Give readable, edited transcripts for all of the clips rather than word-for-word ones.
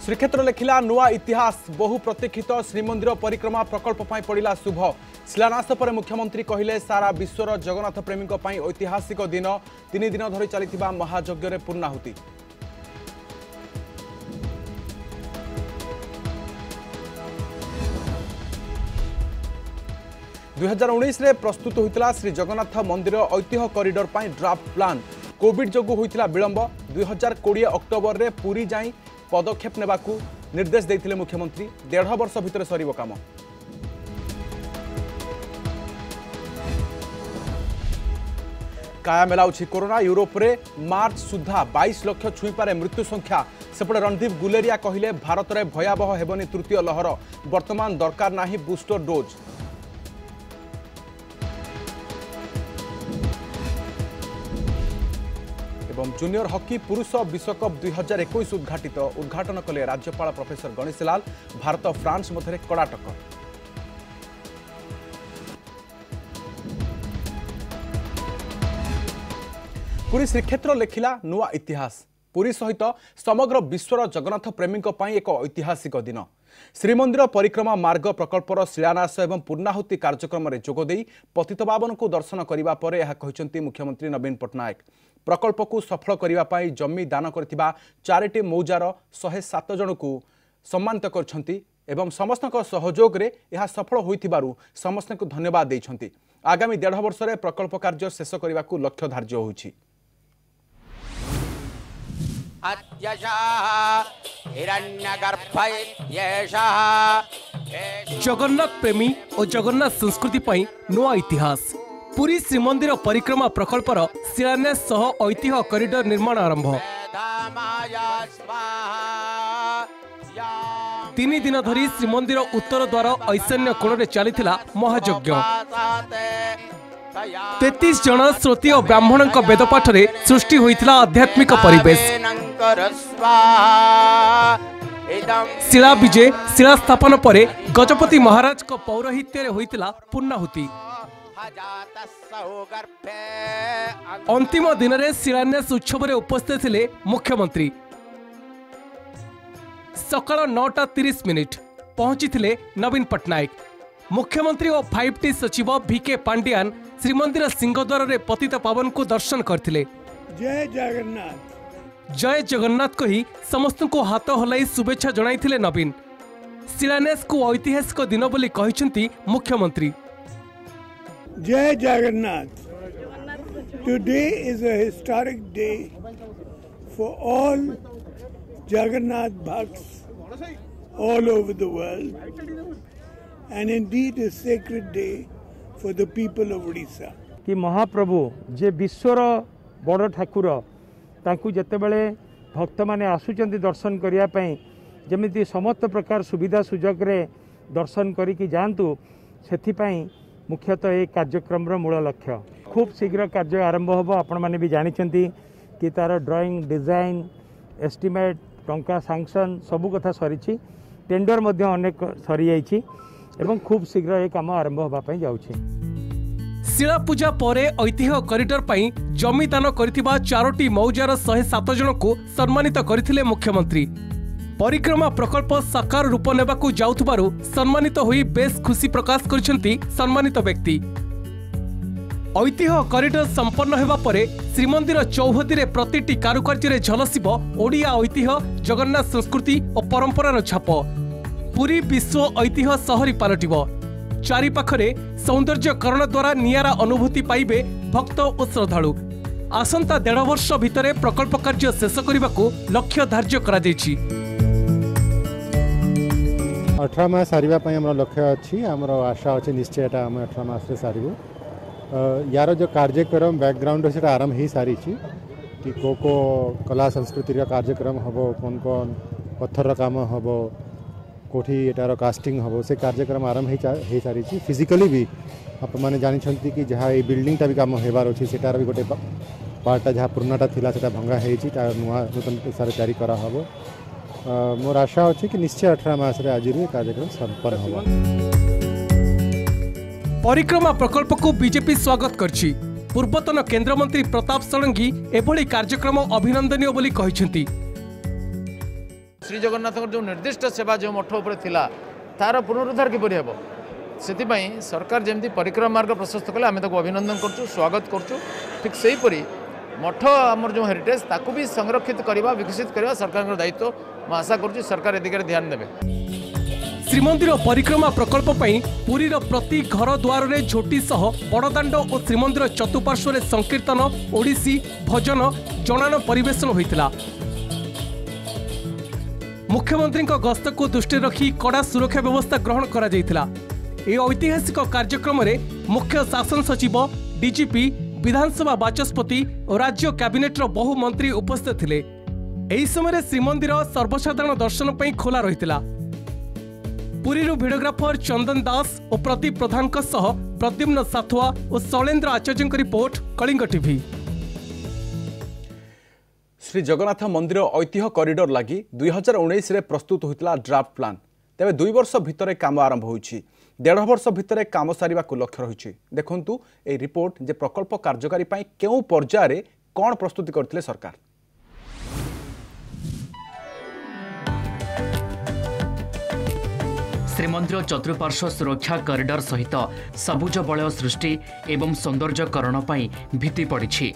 श्रीक्षेत्र लेखिला नुआ इतिहास बहु प्रतीक्षित श्रीमंदिर परिक्रमा प्रकल्प पड़ा शुभ शिलान्यास पर मुख्यमंत्री कहले सारा विश्वर जगन्नाथ प्रेमी ऐतिहासिक दिन 3 दिन धरी चली महायज्ञ पूर्णाहुति। (2019) प्रस्तुत होता श्री जगन्नाथ मंदिर ऐतिह्य कॉरिडोर ड्राफ्ट प्लान कोविड जोगु होता विलंब 2020 अक्टोबर रे पूरी जाई पदक्षेप नेबाकू निर्देश देथिले मुख्यमंत्री 1.5 वर्ष भितर सरीब काम। काया मेलाउछि कोरोना यूरोप रे मार्च सुधा 22 लाख छुई पारे मृत्यु संख्या सेपटे रणदीप गुलेरिया कहले भारत में भयावह हेबनी तृतीय लहर वर्तमान दरकार नाही बूस्टर डोज। एवं जूनियर हॉकी पुरुष विश्वकप 2021 उद्घाटन कले राज्यपाल प्रोफेसर गणेश लाल। भारत फ्रांस मध्य कड़ा टक्कर। पुरी श्रीक्षेत्र लेखिला नुआ इतिहास। पुरी सहित समग्र विश्वर जगन्नाथ प्रेमी एक ऐतिहासिक दिन। श्रीमंदिर परिक्रमा मार्ग प्रकल्पर शिलान्यास एवं पूर्णाहुति कार्यक्रम में जोगदे पतितपावन को दर्शन करने पर यह कहते मुख्यमंत्री नवीन पट्टनायक। प्रकल्प को सफल करने जमी दान करथिबा 4टी मौजार 107 जन को सम्मानित करछंती एवं समस्त सहयोग रे यह सफल होइथिबारु समस्त को धन्यवाद देइछंती। आगामी 1.5 वर्ष रे प्रकल्प कार्य शेष करने को लक्ष्य धार्य होइछि। जगन्नाथ प्रेमी और जगन्नाथ संस्कृति पई नुआ इतिहास। पुरी श्रीमंदिर परिक्रमा प्रकल्पर शिलान्यास सह ऐतिह्य कॉरिडोर निर्माण आरंभ। 3 दिन धरी श्रीमंदिर उत्तर द्वार ऐशान्य कोण चली महायज्ञ। 33 जन श्रोती और ब्राह्मण वेदपाठ रे सृष्टि होइथिला आध्यात्मिक परिवेश। शिला विजय शिला स्थापन पर गजपति महाराज को पौरोहित्य होइथिला पूर्णाहुति। अंतिम दिन में शिलान्यास उत्सव में उपस्थित थे मुख्यमंत्री। सकाळ 9:30 पहुंची थे नवीन पट्टनायक। मुख्यमंत्री और 5T सचिव VK पांड्यान श्रीमंदिर सिंहद्वार में पतित पावन को दर्शन करथिले। जय जगन्नाथ जय जगन्नाथ कही समस्त को हाथ हलाई शुभेच्छा जणाइथिले नवीन। शिलान्यास को ऐतिहासिक दिन बोली कहिसंती मुख्यमंत्री। जय Jagannath. Today is a historic day for all Jagannath Bhakts all over the world, and indeed a sacred day for the people of Odisha. कि महाप्रभु जे विश्वर बड़ ठाकुर तांकु जेतेबेले भक्त माने आसुचंती दर्शन करिया पई जेमिति समस्त प्रकार सुविधा सुजोग रे दर्शन करिकि जांतु सेथि पई मुख्यतः ये कार्यक्रम मूल लक्ष्य। खूब शीघ्र कार्य आरंभ होबो। आपण माने भी जानिचंती कि तार ड्राइंग डिजाइन एस्टिमेट टंका सैंक्शन सबु कथा सरीछि। टेंडर मध्ये अनेक सरी जाइछि एवं खूब शीघ्र ये काम आरंभ होबा पई जाउछि। शिला पूजा परे ऐतिह्य कॉरिडोर पई जमी दान करथिबा 4टी मौजार 107 जन को सम्मानित करथिले मुख्यमंत्री। परिक्रमा प्रकल्प साकार रूप नेबाकू जाउथबारु सम्मानित होई बेस खुशी प्रकाश करछंती सम्मानित व्यक्ति। ऐतिह्य कॉरिडोर संपन्न हेबा परे श्रीमंदिर चौहदी रे प्रतिटी कारुकार्य रे झलसिब ओडिया ऐतिह्य जगन्नाथ संस्कृति और परंपरार छाप। पुरी विश्व ऐतिह्य सहरी पालटिब। चारि पाखरे सौंदर्यकरण द्वारा नियारा अनुभूति पाइबे भक्त और श्रद्धालु। आसंता 1.5 वर्ष भितरे प्रकल्प कार्य शेष करबाकू लक्ष्य धार्य करा जायछि। 18 मास सारिबा पई हमर लक्ष्य अछि। हमर आशा अछि निश्चय एटा हम 18 मास रे सारिबो। यार जो कार्यक्रम बैकग्राउंड से आरंभ ही सारी छी कि को कला संस्कृति रा कार्यक्रम हबो, कोन कोन पत्थर रा काम हबो, कोठी एटार कास्टिंग हबो, से कार्यक्रम आरंभ ही सारी छी। फिजिकली भी आप माने जानि छंती कि जहा ए बिल्डिंग ता भी काम हेबार अछि सेटार भी गोटे पार्ट जहा पुरानाटा थिला सेटा भंगा हेछि ता नुआ नूतन सारे तयारी करा हबो। मोर आशा अछि कि निश्चय 18 मास रे आज कार्यक्रम संपन्न होबा। परिक्रमा प्रकल्प को बीजेपी स्वागत करछि। पूर्वतन केंद्र मंत्री प्रताप षडंगी एभली कार्यक्रम अभिनंदनीय बोली कहिसेंती। श्री जगन्नाथ जो निर्दिष्ट सेवा जो मठ उपर थिला तार पुनरुद्धार किपरि हेबो सेतिपई सरकार जेमती परिक्रमा मार्ग प्रशस्त कले आम अभिनंदन करछु स्वागत करछु ठीक सही परी मठ आमर जो हेरिटेज ताकू भी संरक्षित करवा विकसित करवा सरकार दायित्व मैं आशा करुँ सरकार ए दिगरे ध्यान देवे। श्रीमंदिर परिक्रमा प्रकल्प पई पुरीर प्रति घर द्वार रे झोटी सह बड़दाण्ड और श्रीमंदिर चतुपार्श्व संकीर्तन ओडिसी भजन जनान परिवेशन होइतिला। मुख्यमंत्री गस्त को दृष्टि रखी कड़ा सुरक्षा व्यवस्था ग्रहण करा जायतिला। ए ऐतिहासिक कार्यक्रम रे मुख्य शासन सचिव डीजीपी विधानसभा बाचस्पति और राज्य कैबिनेटर बहु मंत्री उपस्थित थिले। एही समय श्रीमंदिर सर्वसाधारण दर्शन पई खोला रहितिला। पुरीरू भिडियोग्राफर चंदन दास और प्रदीप प्रधान सह प्रद्युम्न साथुआ और शैलेन्द्र आचार्य रिपोर्ट कलिंग टीवी। श्री जगन्नाथ मंदिर ऐतिह्य कॉरिडोर लगी 2019 रे प्रस्तुत होइतिला ड्राफ्ट प्लान। तेबे 2 वर्ष भितरे काम आरंभ होइछि। 1.5 वर्ष भितरे काम सारिबा को लक्ष्य रहिछि। देखंतु ए रिपोर्ट जे प्रकल्प कार्यकारी पई केउ पर्याय रे कोन प्रस्तुति करथिले सरकार। श्रीमंदिर चतुर्पार्श्व सुरक्षा कॉरिडोर सहित सबुज बलय सृष्टि एवं सौंदर्यकरण पई भित्ति पड़िछि।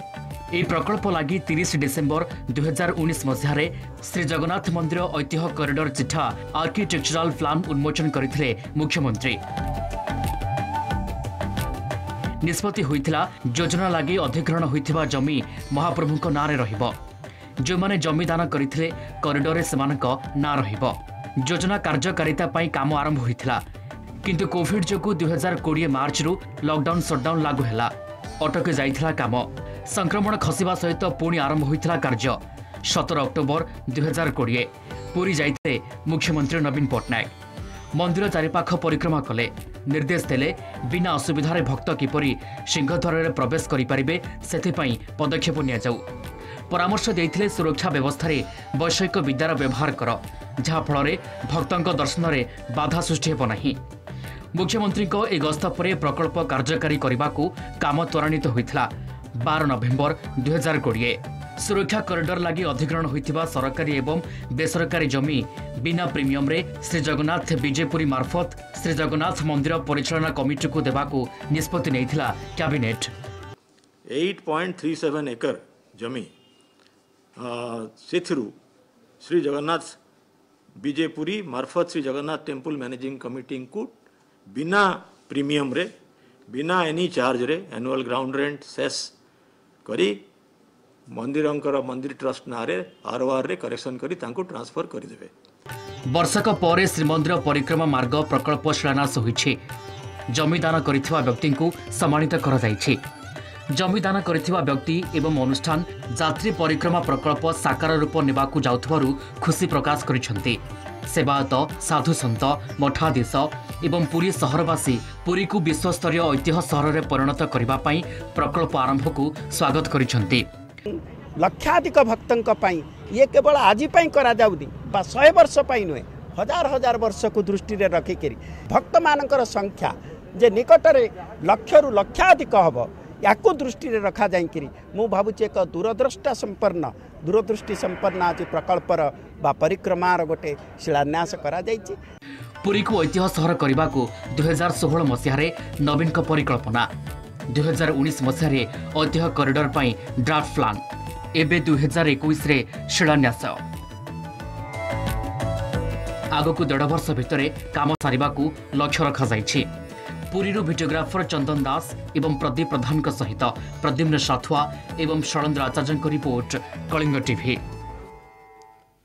এই प्रकल्प लगी 30 डिसेम्बर 2019 मसीह श्री जगन्नाथ मंदिर ऐतिह्य कॉरिडोर चिठा आर्किटेक्चरल प्लान उन्मोचन करथिले मुख्यमंत्री। निष्पत्ति होइथिला योजना लगी अधिग्रहण होइथिबा जमी महाप्रभुक नारे रहिबो। जो माने जमी दान करथिले कॉरिडोर सेमानक ना रहिबो। योजना कार्यकारिता पई काम आरंभ होइथिला किंतु कोविड जोगु 2020 मार्च रु लॉकडाउन शटडाउन लागू हैला। अटक जाइथिला काम संक्रमण खसिबा सहित पुणी आरंभ होइथिला कार्य। 17 अक्टोबर 2020 पुरी जाइथे मुख्यमंत्री नवीन पट्टनायक। मंदिर चारिपाख परिक्रमा कले निर्देश देले बिना असुविधारे भक्त किपरि सिंहद्वार रे प्रवेश करि परिबे सेथिपई पदक्षेप निया जाऊ। परामर्श देइथिले सुरक्षा व्यवस्था रे वैषयिक विद्यार व्यवहार कर जहा फल भक्तों दर्शन रे बाधा सृष्टि हेब नाही। मुख्यमंत्री ए गस्त पर प्रकल्प कार्यकारी करने को काम त्वरान्वित होइथिला। 12 नवेम्बर 2020 सुरक्षा कॉरिडोर लगी अधिग्रहण होइथिबा सरकारी एवं बेसरकारी जमी बिना प्रीमियम रे श्री जगन्नाथ विजयपुरी मार्फत श्री जगन्नाथ मंदिर परिचालना कमिटी को देबाकू निष्पत्ति नैथिला कैबिनेट। 8.37 एकर जमी सेथिरु श्री जगन्नाथ विजयपुरी मार्फत Shri Jagannath temple managing committee को बिना प्रीमियम रे बिना एनी चार्ज रे एनुअल ग्राउंड रेंट सेस करी मंदिर ट्रस्ट ना रे आरओआर रे करेक्शन करी तांको ट्रांसफर करी देबे। वर्षक पर श्रीमंदिर परिक्रमा मार्ग प्रकल्प शिलान्यास होइछि। जमीदान करिथिबा व्यक्ति को सम्मानित करा जाइछि। जमीदान करिथिबा व्यक्ति एवं अनुष्ठान यात्री परिक्रमा प्रकल्प साकार रूप नेबाकू जाउथबारु खुशी प्रकाश करिसंती। सेवायत साधु सन्त मठाधीश एवं पुरी सहरवासी पुरी को विश्वस्तरीय ऐतिह्य सहर में परिणत करने प्रकल्प आरंभ को स्वागत करिसंती। लक्षाधिक भक्तों ये केवल आज करा जाउनी बा 100 वर्ष नुहे हजार हजार वर्ष को दृष्टि में रखिक भक्त मानकर संख्या जे निकट में लक्ष रु लक्षाधिक हम या दृष्टि में रखा जाकि मु भावुची एक दूरदृष्टि संपन्न आज प्रकल्पर बा परिक्रमार गोटे शिलान्यास करा जाइछि। पुरी को ऐतिह्य सहर करने को 2016 मसीह नवीन का परिकल्पना। 2019 मसीह ऐतिह्य कॉरिडोर पर ड्राफ्ट प्लान एबे 2021 रे शिलान्यास। आगक 1.5 वर्ष भितर काम सारिबा को लक्ष्य रखा जाइछि। पुरीरू भिडियोग्राफर चंदन दास एवं प्रदीप प्रधान सहित प्रद्युम्न साथुआ एवं शैलेन्द्र आचार्य रिपोर्ट कलिंग टीवी।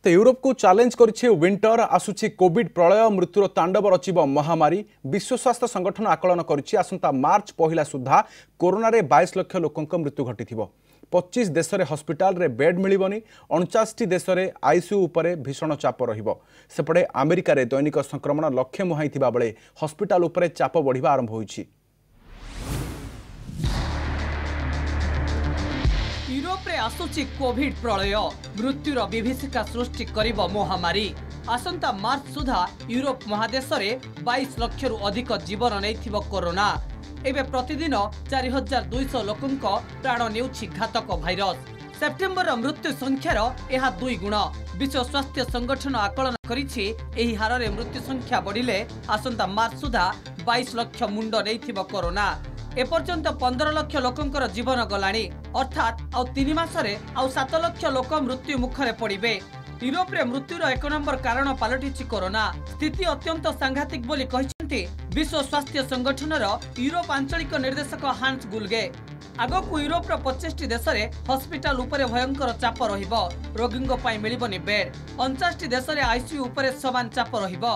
तो यूरोप को चैलेंज करिछि विंटर आसुछि कोविड प्रलय मृत्युर तांडव रचिब महामारी। विश्व स्वास्थ्य संगठन आकलन करिछि आसंता मार्च पहिला सुधा कोरोना रे 22 लाख लोकंक मृत्यु घटिथिबो। 25 देश रे हॉस्पिटल रे बेड मिलिबनी। 49 देश रे आईसीयू उपरे भीषण चाप रहिबो। सेपटे अमेरिका रे दैनिक संक्रमण लक्ष्य मुहाइथिबा बेले हॉस्पिटल उपरे चाप बढ़िबा आरंभ होइछि। यूरोप रे आसुछि कोविड प्रलय मृत्युर विभीषिका सृष्टि करिबो महामारी। आसंता मार्च सुधा यूरोप महादेश रे 22 लाख रु अधिक जीवन नैथिबो कोरोना। एबे प्रतिदिन 4200 लोकंक प्राण नेउछि घातक भाइरस। सेप्टेम्बर मृत्यु संख्यार यह 2 गुण। विश्व स्वास्थ्य संगठन आकलन करिछि एही हारे मृत्यु संख्या बढ़िले आसंता मार्च सुधा 22 लाख मुंड नैथिबो कोरोना। एपर्यंत 15 लाख लोकंकर जीवन गलाणी, अर्थात आउ 3 मासरे आउ 7 लाख लोक मृत्यु मुखरे पड़िबे। यूरोप रे मृत्युर 1 नंबर कारण पलटिछि कोरोना। स्थिति अत्यंत सांघातिक बोली कहिसेंति विश्व स्वास्थ्य संगठनर यूरोप आंचलिक निर्देशक हांस गुलगे। आगकू यूरोपर 25 देश में हॉस्पिटल उपरे भयंकर चाप रहिबो। रोगींको पई मिलिबनी बेड। 49 देश में आईसीयू उपरे समान चाप रहिबो।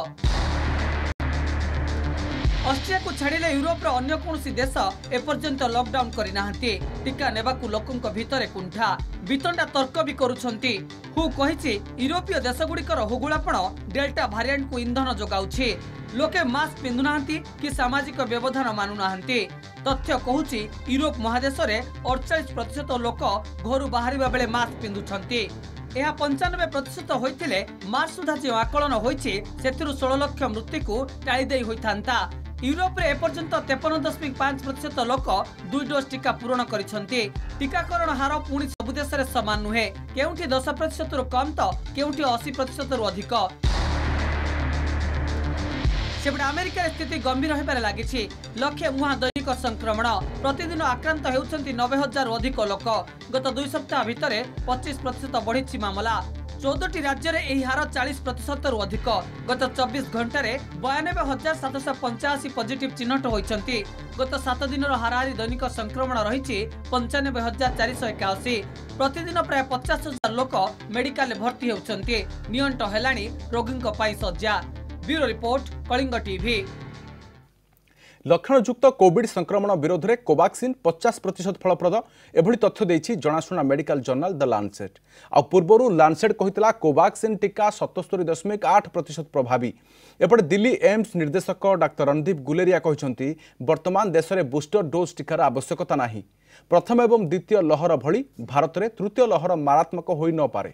ऑस्ट्रिया को छाड़िले यूरोपर अन्य कोनसी देश एपर्यंत लॉकडाउन करि नाहंती। टीका नेबाकू लोकंक भितरे कुंठा वितंडा तर्क भी करुछंती। हु कहिछि यूरोपीय देशगुड़िकर हुगुलापण डेल्टा भारिएंट को इंधन जोगाउछि। लोके मास्क पिंधु नाहंती कि सामाजिक व्यवधान मानु नाहंती। तथ्य कहूछि यूरोप महादेश रे 48% लोक घर बाहरिबा बेले मास्क पिंधुछंती। यह 95% होइथिले मार्च सुधा जे आकलन होइछि सेथिरु 16 लाख मृत्यु को टाळी देई होइथांता। यूरोप रे एपर्यंत 53.5% लोक 2 डोज टीका पूर्ण करिसंती। टीकाकरण हार पुणी सब देश रे समान नुहे। केउठी 10% रु कम तो केउठी 80% रु अधिक। सेबडे अमेरिका स्थिति गंभीर होबार लागिछि। लक्षे मुहा दैनिक संक्रमण। प्रतिदिन आक्रांत हेउछंती 90,000 अधिक लोक। गत 2 सप्ताह भितरे 25% बढ़िछि मामला। 14टी राज्य रे एही हार 40% रु अधिक। गत 24 घंटा रे 92,785 पॉजिटिव चिन्हट होइछंती। गत 7 दिन हाराहारी दैनिक संक्रमण रहिछि 95,481। प्रतिदिन प्राय 50,000 लोक मेडिकल भर्ती हेउछंती। नियंट हेलाणी रोगींक पई सज्जा। Bureau report Kalinga TV. लक्षणयुक्त कोविड संक्रमण विरोध में कोवाक्सिन 50% फलप्रद एभली तथ्य देछि जनाशुना मेडिकल जर्नल द लांसेट। आ पूर्वरु लांसेट कहितला कोवाक्सिन टीका 77.8% प्रभावी। एपटे दिल्ली एम्स निर्देशक डाक्टर रणदीप गुलेरिया कहिसंती वर्तमान देश में बूस्टर डोज टीकार आवश्यकता नाही। प्रथम एवं द्वितीय लहर भली भारत में तृतीय लहर मारात्मक होई न पारे।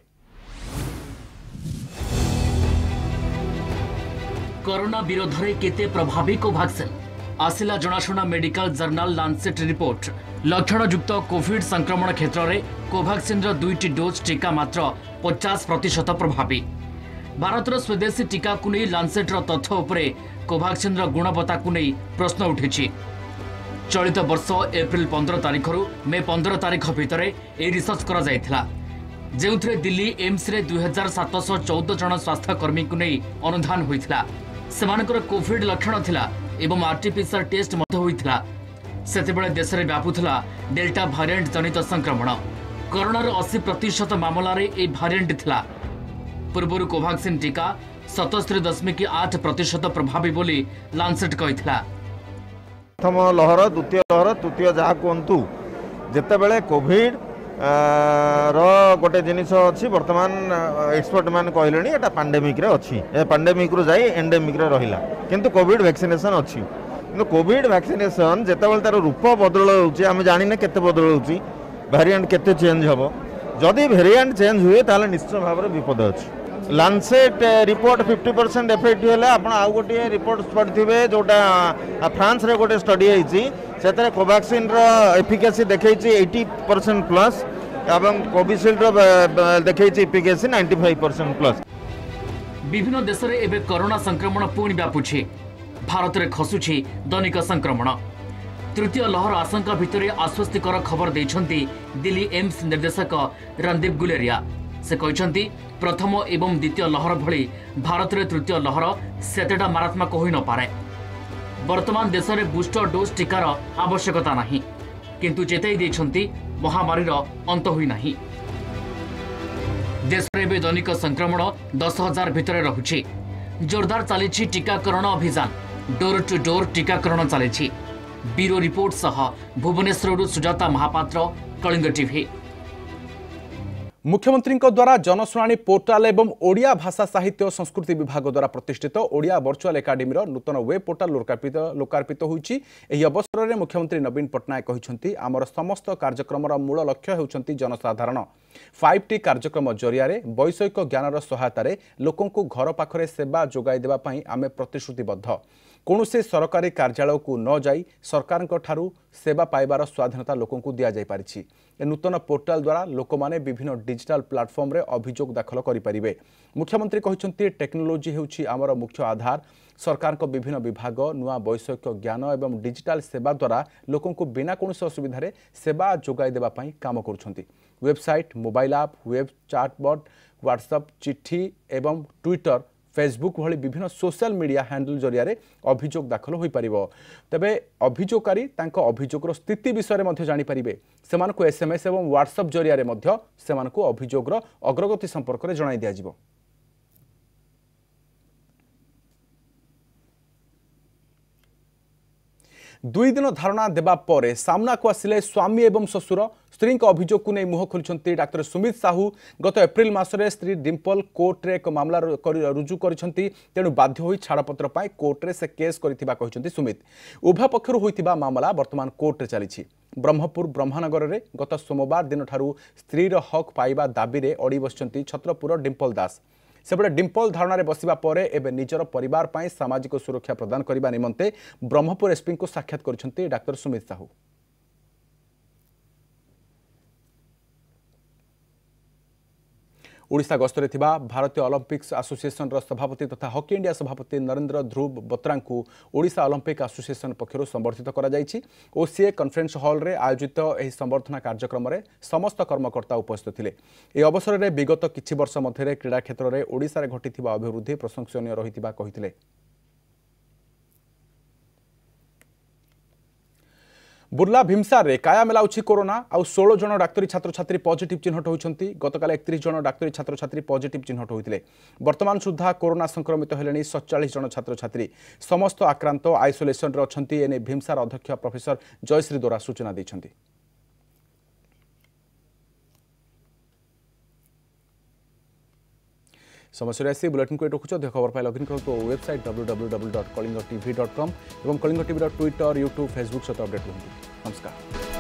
कोरोना विरोध में केते प्रभावी कोवाक्सिन आसिला जनाशुना मेडिकल जर्नल लांसेट रिपोर्ट। लक्षणयुक्त कोविड संक्रमण क्षेत्र में कोवाक्सिन 2टी डोज टीका मात्र 50% प्रभावी। भारतर स्वदेशी टीका को नहीं लांसेट तथ्य उपरे कोवाक्सिन गुणवत्ता को नहीं प्रश्न उठी। चलित वर्ष एप्रिल 15 तारिख रु मे 15 तारिख भितर ए रिसर्च करा जायथिला, जेउथरे दिल्ली एम्स रे 2714 जन स्वास्थ्यकर्मी को नहीं अनुधान होइथिला। सेमानकर कोविड लक्षण थिला एवं आरटीपीसीआर टेस्ट मत होइथिला। सेतेबेले देश में व्यापुला डेल्टा भारिएंट जनित संक्रमण। कोरोनार 80% मामला रे ए भारिएंट थिला। पूर्व कोवाक्सिन टीका 77.8% प्रभावी बोली लांसेट कहिथिला। प्रथम लहर द्वितीय लहर तृतीय जहाँ कहतु जितेबले कोविड गोटे जिनिस अच्छी बर्तमान एक्सपर्ट मैंने कहले एटा पांडेमिक रे अच्छी पांडेमिक रु जाई एंडेमिक रे रहिला किंतु कोविड वैक्सीनेशन अच्छी किंतु कोविड वैक्सीनेशन जितेबले तार रूप बदल होउची आमे जानि ने केते बदल होउची वेरिएंट केते चेंज हबो जदि वेरिएंट चेंज हुए ताले निश्चित भाव में विपद अच्छी। लांसेट रिपोर्ट 50% इफेक्टिव है। आपण आउ गोटे रिपोर्ट पढ़िथिबे जोटा फ्रांस रे गोटे स्टडी होईची सेतरे कोवाक्सिन रो एफिकेसी देखैची 80% प्लस एवं कोविशील्ड रो देखैची एफिकेसी 95% प्लस। विभिन्न देश रे एबे कोरोना संक्रमण पुणी व्यापुछि। भारत रे खसुछि दैनिक संक्रमण। तृतीय लहर आशंका भितर आश्वस्तिकर खबर दैछंती दिल्ली एम्स निर्देशक रणदीप गुलेरिया। से कहते प्रथम एवं द्वितीय लहर भली भारत में तृतीय लहर सेतेटा मारात्मक होई न पारे। वर्तमान देश में बूस्टर डोज टीकार आवश्यकता नहीं, किंतु चेताई देछंती महामारी अंत होई नहीं। देश में दैनिक संक्रमण 10,000 भितर रहुछि। जोरदार चली टीकाकरण अभियान। डोर टू डोर टीकाकरण चली। ब्यूरो रिपोर्ट सह भुवनेश्वर सुजाता महापात्र, कलिंग टीवी। मुख्यमंत्री द्वारा जनशुणाणी पोर्टाल एवं ओडिया भाषा साहित्य और संस्कृति विभाग द्वारा प्रतिष्ठित ओडिया वर्चुअल एकाडेमी नूतन वेब पोर्टाल लोकार्पित होइछि। एही अवसर में मुख्यमंत्री नवीन पट्टनायक कहिसंती आमर समस्त कार्यक्रम मूल लक्ष्य हेउछंती जनसाधारण। 5T कार्यक्रम जरिया वैषयिक ज्ञानर सहायतार लोकंकु घर पाखरे सेवा जोगाई देबा पई आमे प्रतिश्रुतिबद्ध। कौन से सरकारी कार्यालय को न जाई सरकार ठारू सेवा पाइबार स्वाधीनता लोकंकु दिया जाय पारिछि। ए नूतन पोर्टाल द्वारा लोक माने विभिन्न डिजिटल प्लाटफॉर्म रे अभियोग दाखल करि परिबे। मुख्यमंत्री कहिसंती टेक्नोलोजी हेउछि आमर मुख्य आधार। सरकार को विभिन्न विभाग नुआ वैषयिक ज्ञान एवं डिजिटल सेवा द्वारा लोकंकु बिना कौन असुविधा सेवा जोगाई देबा पई काम करुछंती। Website, mobile app, web chatbot, WhatsApp, चिट्ठी एवं ट्विटर, फेसबुक भली विभिन्न सोशल मीडिया हैंडल जरिया अभियोग दाखल हो पारिबो। तबे अभियोगकारी तांको अभियोगर स्थिति विषय में जानि परिबे। सेमानकु एसएमएस एवं व्हाट्सएप जरिया मध्य सेमानकु अभियोगर अग्रगति संपर्क में जणाई दिया जिवो। दुई दिन धारणा देबा परे सामना को आसिले स्वामी एवं ससुर। स्त्री अभियोग को नहीं मुह खोली डाक्टर सुमित साहू। गत एप्रिल मासरे स्त्री डिम्पल कोर्टे एक मामला रुजु करिसेंती। तेणु बाध्य होई छाड़पत्र पाई कोर्टे से केस करिथिबा कहिसेंती सुमित। उभय पक्षरु होइथिबा मामला वर्तमान कोर्टे चलीछि। ब्रह्मपुर ब्रह्मानगर में गत सोमवार दिन ठारू स्त्रीर हक पाइबा दाबी रे अड़ी बसिचंती छत्रपुर डिम्पल दास। सेपटे डिम्पल धारणा बसिबा परे एबे निजर परिवार पाई सामाजिक सुरक्षा प्रदान करने निमंते ब्रह्मपुर एसपी को साक्षात करिसेंती डाक्टर सुमित साहू। ओडिशा गस्तरे थिबा भारतीय ओलंपिक्स एसोसिएशन सभापति तथा हॉकी इंडिया सभापति नरेंद्र ध्रुव बत्रा को ओडिशा ओलंपिक एसोसिएशन पक्षरु संबर्धित करा जायछि। ओसीए कॉन्फ्रेंस हॉल रे आयोजित एही संबर्धना कार्यक्रम रे समस्त कर्मकर्ता उपस्थित थिले। ए अवसर रे विगत किछि वर्ष मध्यरे क्रीडा क्षेत्र रे ओडिशा रे घटिथिबा अभिवृद्धि प्रशंसनीय रहिथिबा कहिथिले। बुर्ला भीमसार रे काया मेलाउछि कोरोना। आउ 16 जन डाक्तरी छात्र छात्री पॉजिटिव चिन्हट होइछंती। गतकाल 31 जन डाक्तरी छात्र छात्री पॉजिटिव चिन्हट होइतिले। वर्तमान सुधा कोरोना संक्रमित हेलेनी 47 जन छात्र छात्री। समस्त आक्रांत आइसोलेशन रे अछंती। एने भीमसार अध्यक्ष प्रोफेसर जयश्री दोरा सूचना दैछंती। समस्या ऐसी बुलेटिन को रखुच देख खबर पाई लॉगिन करो वेबसाइट www.kalingatv.com और Kalinga TV Twitter, YouTube, Facebook सहित अपडेट रहूँ। नमस्कार।